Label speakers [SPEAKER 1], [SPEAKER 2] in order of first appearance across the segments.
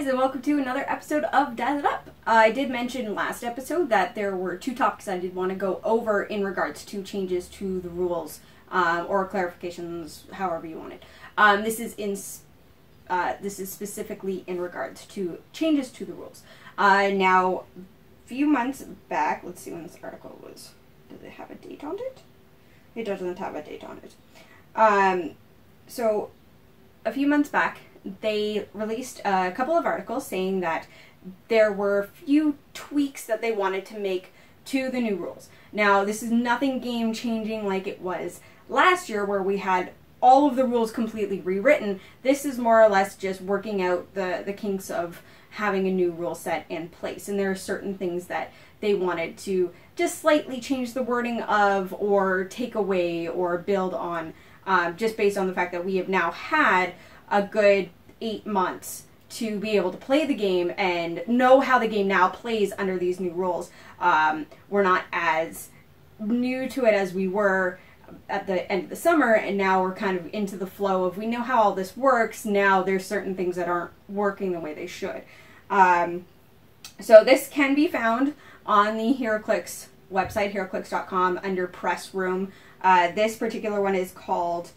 [SPEAKER 1] guys, and welcome to another episode of Dial It Up. I did mention last episode that there were two topics I did want to go over in regards to changes to the rules, or clarifications, however you want it. This is specifically in regards to changes to the rules. Now, a few months back, let's see when this article was. Does it have a date on it? It doesn't have a date on it. So, a few months back, they released a couple of articles saying that there were a few tweaks that they wanted to make to the new rules. Now, this is nothing game-changing like it was last year where we had all of the rules completely rewritten. This is more or less just working out the kinks of having a new rule set in place. And there are certain things that they wanted to just slightly change the wording of, or take away, or build on, just based on the fact that we have now had a good 8 months to be able to play the game and know how the game now plays under these new rules. We're not as new to it as we were at the end of the summer, and now we're kind of into the flow of, we know how all this works. Now there's certain things that aren't working the way they should. So this can be found on the Heroclix website, heroclix.com, under Press Room. This particular one is called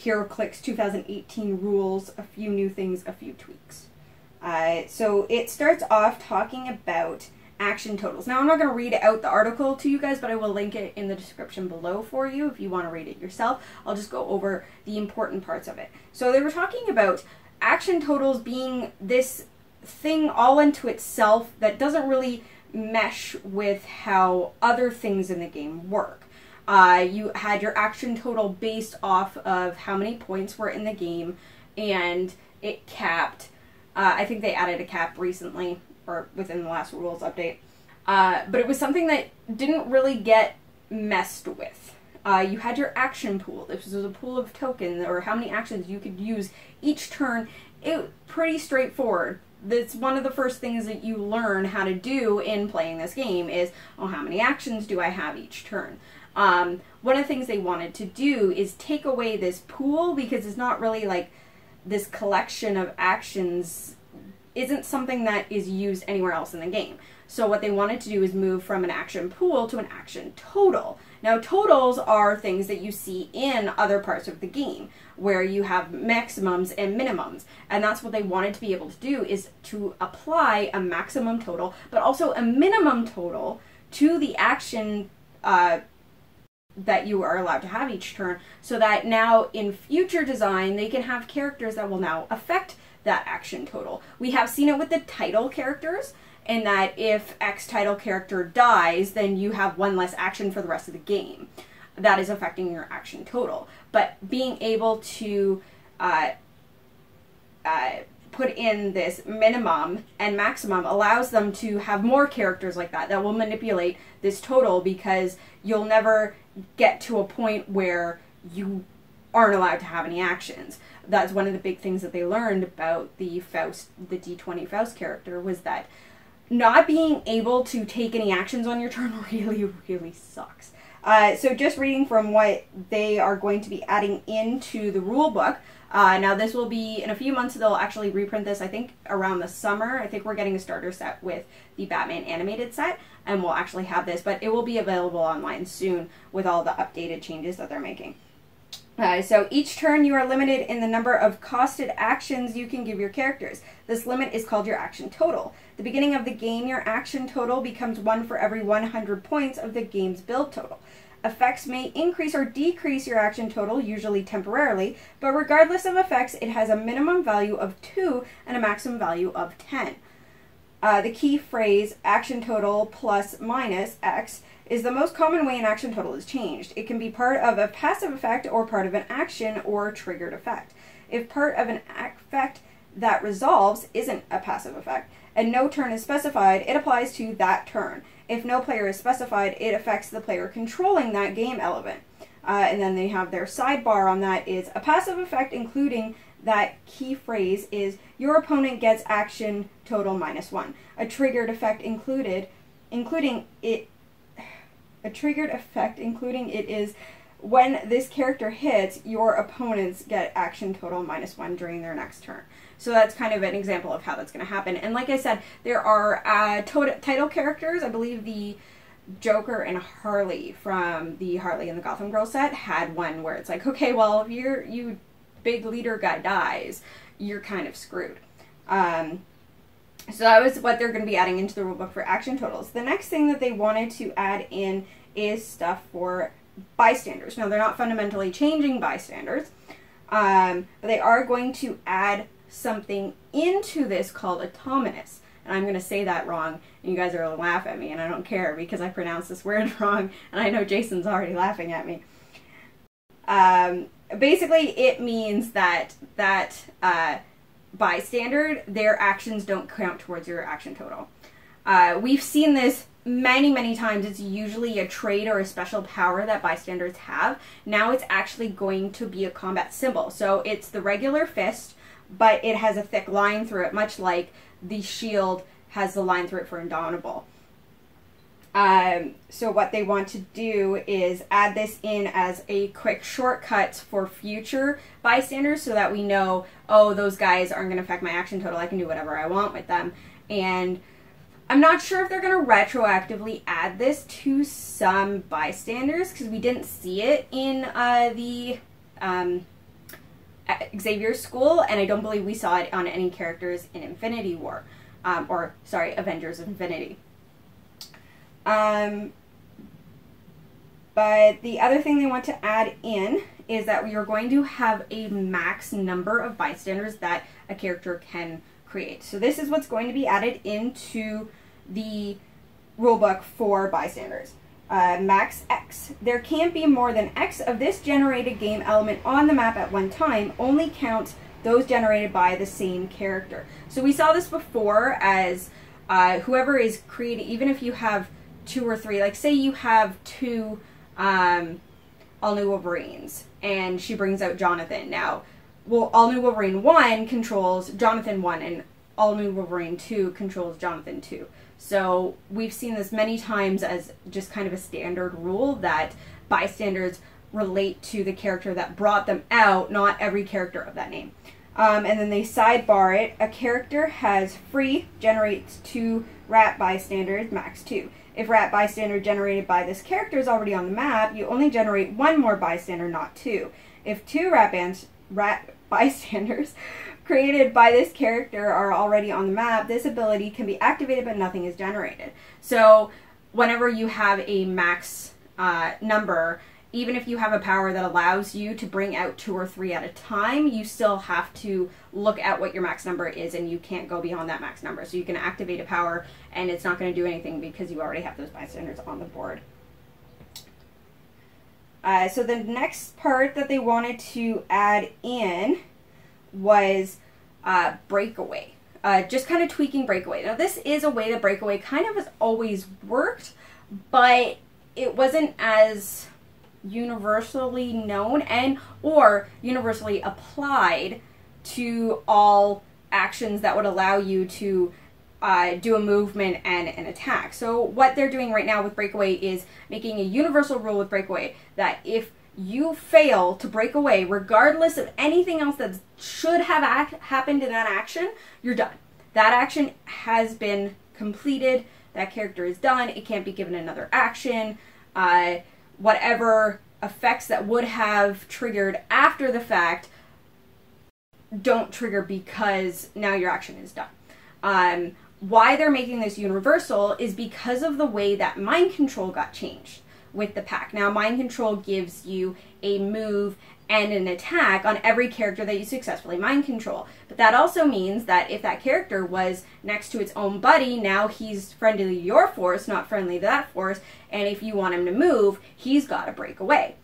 [SPEAKER 1] Heroclix 2018 Rules, a few new things, a few tweaks. So it starts off talking about action totals. Now, I'm not going to read out the article to you guys, but I will link it in the description below for you if you want to read it yourself. I'll just go over the important parts of it. So they were talking about action totals being this thing all unto itself that doesn't really mesh with how other things in the game work. You had your action total based off of how many points were in the game, and it capped. I think they added a cap recently, or within the last rules update. But it was something that didn't really get messed with. You had your action pool. This was a pool of tokens, or how many actions you could use each turn. It was pretty straightforward. That's one of the first things that you learn how to do in playing this game is, oh, how many actions do I have each turn? One of the things they wanted to do is take away this pool, because it's not really like this collection of actions isn't something that is used anywhere else in the game. So what they wanted to do is move from an action pool to an action total. Now, totals are things that you see in other parts of the game where you have maximums and minimums. And that's what they wanted to be able to do, is to apply a maximum total, but also a minimum total to the action that you are allowed to have each turn, so that now in future design they can have characters that will now affect that action total. We have seen it with the title characters, in that if X title character dies, then you have one less action for the rest of the game. That is affecting your action total. But being able to put in this minimum and maximum allows them to have more characters like that will manipulate this total, because you'll never get to a point where you aren't allowed to have any actions. That's one of the big things that they learned about the Faust, the D20 Faust character, was that not being able to take any actions on your turn really sucks. So just reading from what they are going to be adding into the rule book. Now this will be, in a few months they'll actually reprint this, I think around the summer. I think we're getting a starter set with the Batman animated set, and we'll actually have this, but it will be available online soon with all the updated changes that they're making. So each turn you are limited in the number of costed actions you can give your characters. This limit is called your action total. At the beginning of the game, your action total becomes 1 for every 100 points of the game's build total. Effects may increase or decrease your action total, usually temporarily, but regardless of effects, it has a minimum value of 2 and a maximum value of 10. The key phrase, action total plus minus X, is the most common way an action total is changed. It can be part of a passive effect or part of an action or triggered effect. If part of an effect that resolves isn't a passive effect and no turn is specified, it applies to that turn. If no player is specified, it affects the player controlling that game element. And then they have their sidebar on that is, a passive effect including that key phrase is, your opponent gets action total -1. A triggered effect including it is when this character hits, your opponents get action total -1 during their next turn. So that's kind of an example of how that's going to happen. And like I said, there are title characters. I believe the Joker and Harley from the Harley and the Gotham Girl set had one where it's like, okay, well, if you big leader guy dies, you're kind of screwed. So that was what they're going to be adding into the rulebook for action totals. The next thing that they wanted to add in is stuff for bystanders. Now, they're not fundamentally changing bystanders, but they are going to add something into this called autonomous. And I'm going to say that wrong, and you guys are going to laugh at me, and I don't care because I pronounced this word wrong, and I know Jason's already laughing at me. Basically, it means that bystander, their actions don't count towards your action total. We've seen this many times. It's usually a trait or a special power that bystanders have. Now it's actually going to be a combat symbol. So it's the regular fist, but it has a thick line through it, much like the shield has the line through it for Indomitable. So what they want to do is add this in as a quick shortcut for future bystanders so that we know, oh, those guys aren't going to affect my action total. I can do whatever I want with them. And I'm not sure if they're going to retroactively add this to some bystanders because we didn't see it in the Xavier's school, and I don't believe we saw it on any characters in Infinity War. Avengers Infinity. But the other thing they want to add in is that we are going to have a max number of bystanders that a character can create. So this is what's going to be added into the rulebook for bystanders. Max X. There can't be more than X of this generated game element on the map at one time. Only count those generated by the same character. So we saw this before as whoever is creating, even if you have 2 or 3, like say you have 2 All New Wolverines and she brings out Jonathan. Now, well, All New Wolverine 1 controls Jonathan 1 and All New Wolverine 2 controls Jonathan 2. So we've seen this many times as just kind of a standard rule that bystanders relate to the character that brought them out, not every character of that name. And then they sidebar it. A character has free, generates 2 rat bystanders, max 2. If rat bystander generated by this character is already on the map, you only generate 1 more bystander, not 2. If 2 rat bystanders created by this character are already on the map, this ability can be activated but nothing is generated. So whenever you have a max number, even if you have a power that allows you to bring out 2 or 3 at a time, you still have to look at what your max number is and you can't go beyond that max number. So you can activate a power and it's not going to do anything because you already have those bystanders on the board. So the next part that they wanted to add in was Breakaway. Just kind of tweaking Breakaway. Now this is a way that Breakaway kind of has always worked, but it wasn't as universally known or universally applied to all actions that would allow you to do a movement and an attack. So what they're doing right now with Breakaway is making a universal rule with Breakaway that if you fail to break away, regardless of anything else that should have happened in that action, you're done. That action has been completed. That character is done. It can't be given another action. Whatever effects that would have triggered after the fact don't trigger because now your action is done. Why they're making this universal is because of the way that mind control got changed with the pack. Now, mind control gives you a move and an attack on every character that you successfully mind control. But that also means that if that character was next to its own buddy, now he's friendly to your force, not friendly to that force, and if you want him to move, he's got to break away.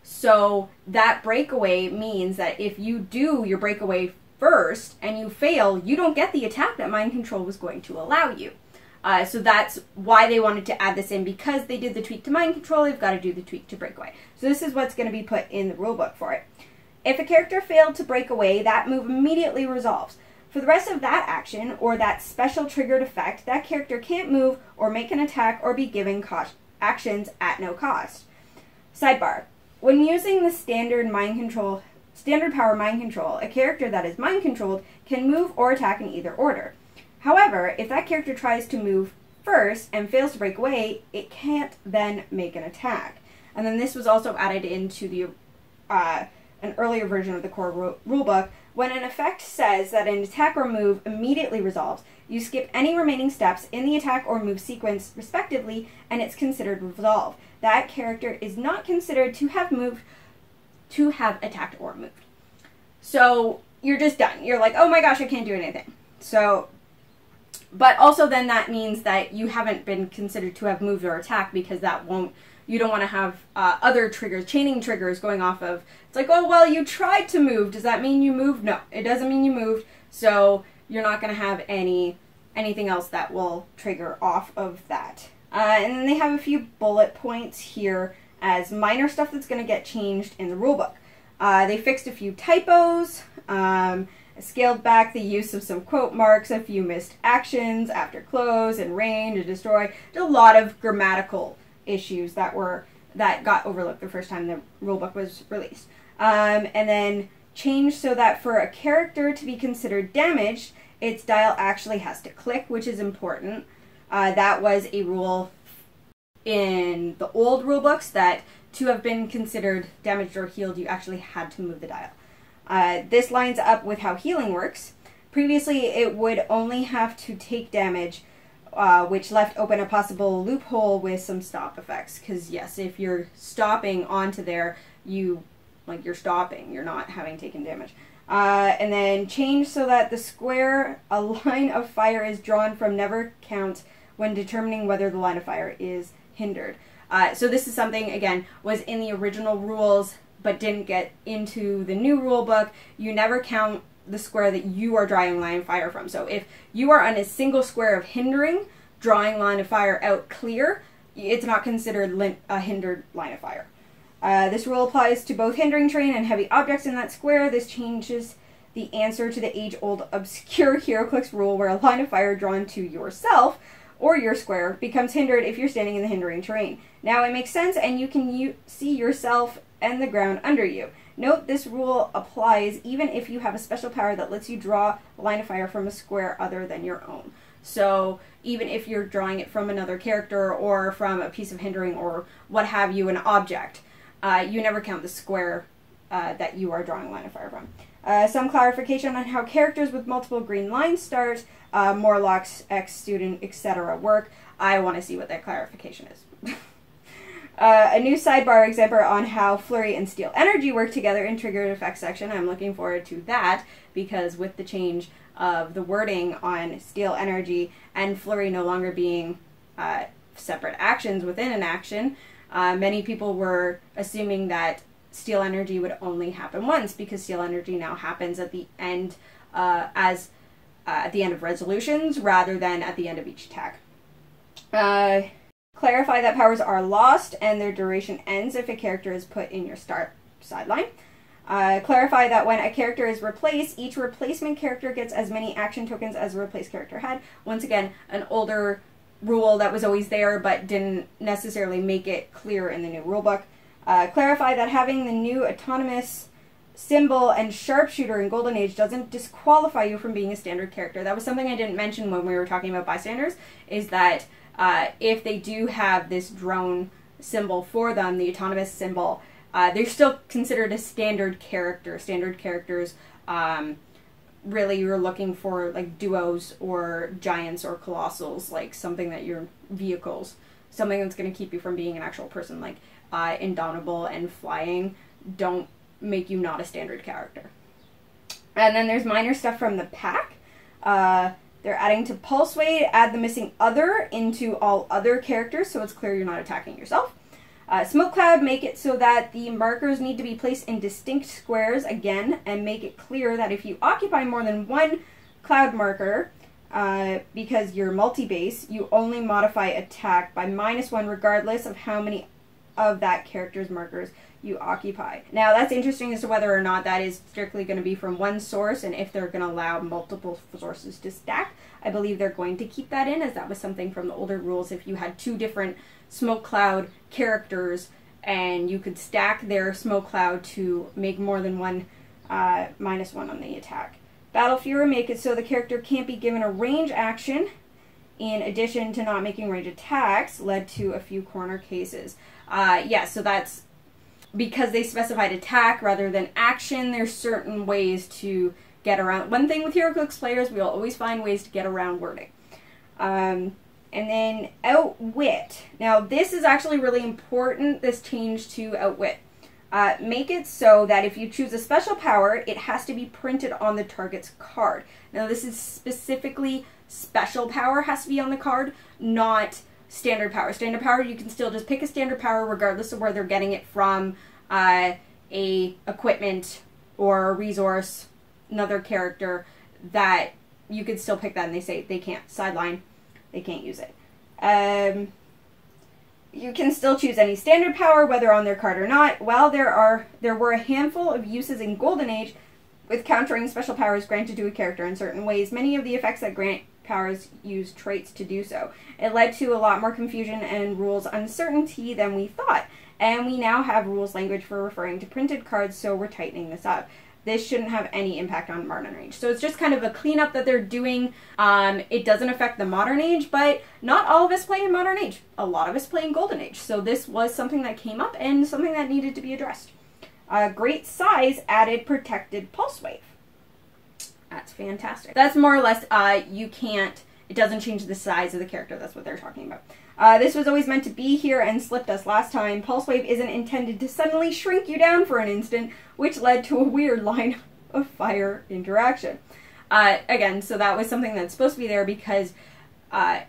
[SPEAKER 1] So that breakaway means that if you do your breakaway first and you fail, you don't get the attack that mind control was going to allow you. So that's why they wanted to add this in, because they did the tweak to mind control, they've got to do the tweak to breakaway. So this is what's going to be put in the rulebook for it. If a character failed to break away, that move immediately resolves. For the rest of that action, or that special triggered effect, that character can't move or make an attack or be given actions at no cost. Sidebar. When using the standard power mind control, a character that is mind controlled can move or attack in either order. However, if that character tries to move first and fails to break away, it can't then make an attack. And then this was also added into the an earlier version of the core rulebook. When an effect says that an attack or move immediately resolves, you skip any remaining steps in the attack or move sequence, respectively, and it's considered resolved. That character is not considered to have moved, to have attacked or moved. So you're just done. You're like, oh my gosh, I can't do anything. So, but also then that means that you haven't been considered to have moved or attacked, because that won't, you don't want to have other triggers, chaining triggers going off of, it's like, oh, well, you tried to move. Does that mean you moved? No, it doesn't mean you moved. So you're not going to have anything else that will trigger off of that. And then they have a few bullet points here as minor stuff that's going to get changed in the rulebook. They fixed a few typos, scaled back the use of some quote marks, a few missed actions after close and rain to destroy. There's a lot of grammatical issues that got overlooked the first time the rulebook was released. And then changed so that for a character to be considered damaged, its dial actually has to click, which is important. That was a rule in the old rulebooks, that to have been considered damaged or healed, you actually had to move the dial. This lines up with how healing works. Previously, it would only have to take damage, which left open a possible loophole with some stop effects. Because yes, if you're stopping onto there, you're stopping, you're not having taken damage. And then change so that the square a line of fire is drawn from never count when determining whether the line of fire is hindered. So this is something, again, was in the original rules but didn't get into the new rule book. You never count the square that you are drawing line of fire from. So if you are on a single square of hindering, drawing line of fire out clear, it's not considered a hindered line of fire. This rule applies to both hindering terrain and heavy objects in that square. This changes the answer to the age-old obscure Heroclix rule where a line of fire drawn to yourself or your square becomes hindered if you're standing in the hindering terrain. Now it makes sense, and you can see yourself and the ground under you. Note this rule applies even if you have a special power that lets you draw a line of fire from a square other than your own. So even if you're drawing it from another character or from a piece of hindering or what have you, an object, you never count the square that you are drawing a line of fire from. Some clarification on how characters with multiple green lines start, Morlocks, ex-student, etc. work. I want to see what that clarification is. A new sidebar example on how Flurry and Steel Energy work together in triggered effects section. I'm looking forward to that, because with the change of the wording on Steel Energy and Flurry no longer being separate actions within an action, many people were assuming that Steel Energy would only happen once, because Steel Energy now happens at the end at the end of resolutions rather than at the end of each attack. Clarify that powers are lost and their duration ends if a character is put in your start sideline. Clarify that when a character is replaced, each replacement character gets as many action tokens as the replaced character had. Once again, an older rule that was always there but didn't necessarily make it clear in the new rulebook. Clarify that having the new autonomous symbol and sharpshooter in Golden Age doesn't disqualify you from being a standard character. That was something I didn't mention when we were talking about Bystanders, is that if they do have this drone symbol for them, the autonomous symbol, they're still considered a standard character. Standard characters, really you're looking for like duos or giants or colossals, like something that your vehicles, something that's going to keep you from being an actual person, like Indomitable and flying don't make you not a standard character. And then there's minor stuff from the pack. They're adding to Pulse Wade, add the missing other into all other characters so it's clear you're not attacking yourself. Smoke Cloud, make it so that the markers need to be placed in distinct squares again, and make it clear that if you occupy more than one cloud marker, because you're multi-base, you only modify attack by -1 regardless of how many of that character's markers you occupy. Now that's interesting as to whether or not that is strictly going to be from one source, and if they're going to allow multiple sources to stack. I believe they're going to keep that in, as that was something from the older rules. If you had two different Smoke Cloud characters and you could stack their smoke cloud to make more than one -1 on the attack. Battle Fury make it so the character can't be given a range action, in addition to not making range attacks, led to a few corner cases. Yeah, so that's because they specified attack rather than action. There's certain ways to get around. One thing with Heroclix players, we'll always find ways to get around wording. And then Outwit. Now this is actually really important, this change to Outwit. Make it so that if you choose a special power, it has to be printed on the target's card. Now this is specifically special power has to be on the card, not standard power. Standard power, you can still just pick a standard power regardless of where they're getting it from, a equipment or a resource, another character, that you could still pick that and they say they can't. Sideline, they can't use it. You can still choose any standard power, whether on their card or not. While there were a handful of uses in Golden Age with countering special powers granted to a character in certain ways, many of the effects that grant powers use traits to do so. It led to a lot more confusion and rules uncertainty than we thought, and we now have rules language for referring to printed cards, so we're tightening this up. This shouldn't have any impact on Modern Age. So it's just kind of a cleanup that they're doing. It doesn't affect the Modern Age, but not all of us play in Modern Age. A lot of us play in Golden Age. So this was something that came up and something that needed to be addressed. Great Size added Protected Pulse Wave. That's fantastic. That's more or less, it doesn't change the size of the character. That's what they're talking about. This was always meant to be here and slipped us last time. Pulse Wave isn't intended to suddenly shrink you down for an instant, which led to a weird line of fire interaction. Again, so that was something that's supposed to be there because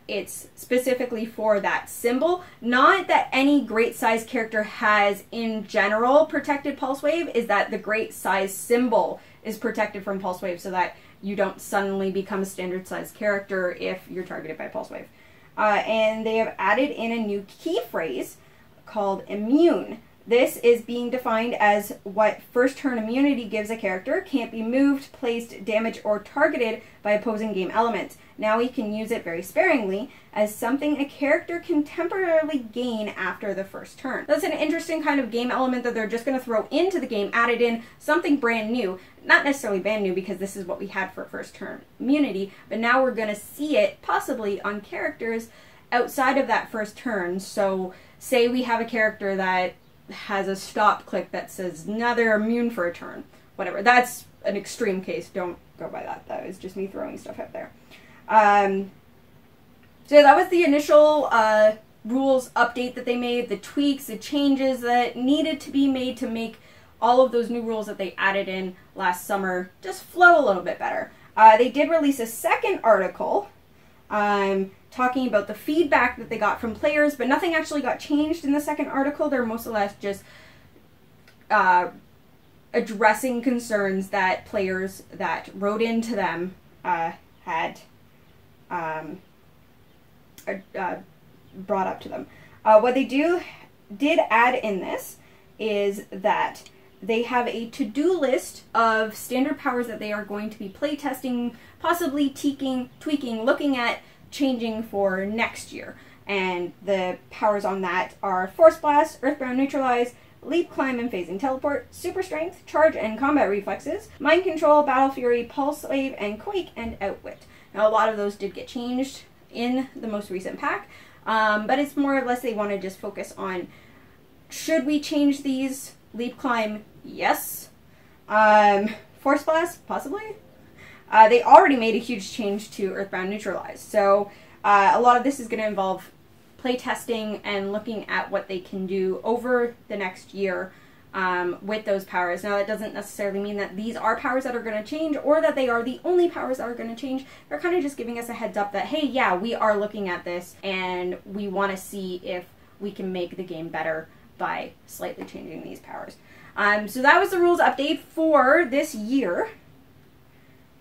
[SPEAKER 1] it's specifically for that symbol. Not that any great size character has in general protected Pulse Wave, is that the great size symbol is protected from Pulse Wave so that you don't suddenly become a standard size character if you're targeted by Pulse Wave. And they have added in a new key phrase called immune. This is being defined as what first turn immunity gives a character, can't be moved, placed, damaged, or targeted by opposing game elements. Now we can use it very sparingly as something a character can temporarily gain after the first turn. That's an interesting kind of game element that they're just going to throw into the game, added in something brand new. Not necessarily brand new because this is what we had for first turn immunity, but now we're going to see it possibly on characters outside of that first turn. So say we have a character that has a stop click that says, now they're immune for a turn. Whatever. That's an extreme case. Don't go by that. That was just me throwing stuff out there. So that was the initial rules update that they made, the tweaks, the changes that needed to be made to make all of those new rules that they added in last summer just flow a little bit better. They did release a second article talking about the feedback that they got from players, but nothing actually got changed in the second article. They're most or less just addressing concerns that players that wrote into them had brought up to them. What they did add in this is that they have a to-do list of standard powers that they are going to be playtesting, possibly tweaking, looking at changing for next year. And the powers on that are Force Blast, Earthbound Neutralize, Leap, Climb, and Phasing Teleport, Super Strength, Charge and Combat Reflexes, Mind Control, Battle Fury, Pulse Wave, and Quake, and Outwit. Now a lot of those did get changed in the most recent pack, but it's more or less they want to just focus on, should we change these? Leap, Climb, yes. Force Blast, possibly. They already made a huge change to Earthbound Neutralize, so a lot of this is going to involve playtesting and looking at what they can do over the next year with those powers. Now, that doesn't necessarily mean that these are powers that are going to change or that they are the only powers that are going to change. They're kind of just giving us a heads up that, hey, yeah, we are looking at this and we want to see if we can make the game better by slightly changing these powers. So that was the rules update for this year.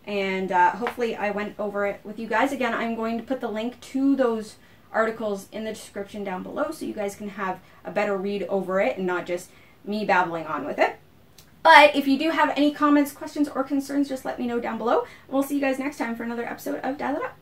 [SPEAKER 1] And hopefully I went over it with you guys. Again, I'm going to put the link to those articles in the description down below so you guys can have a better read over it and not just me babbling on with it. But if you do have any comments, questions, or concerns, just let me know down below. We'll see you guys next time for another episode of Dial It Up.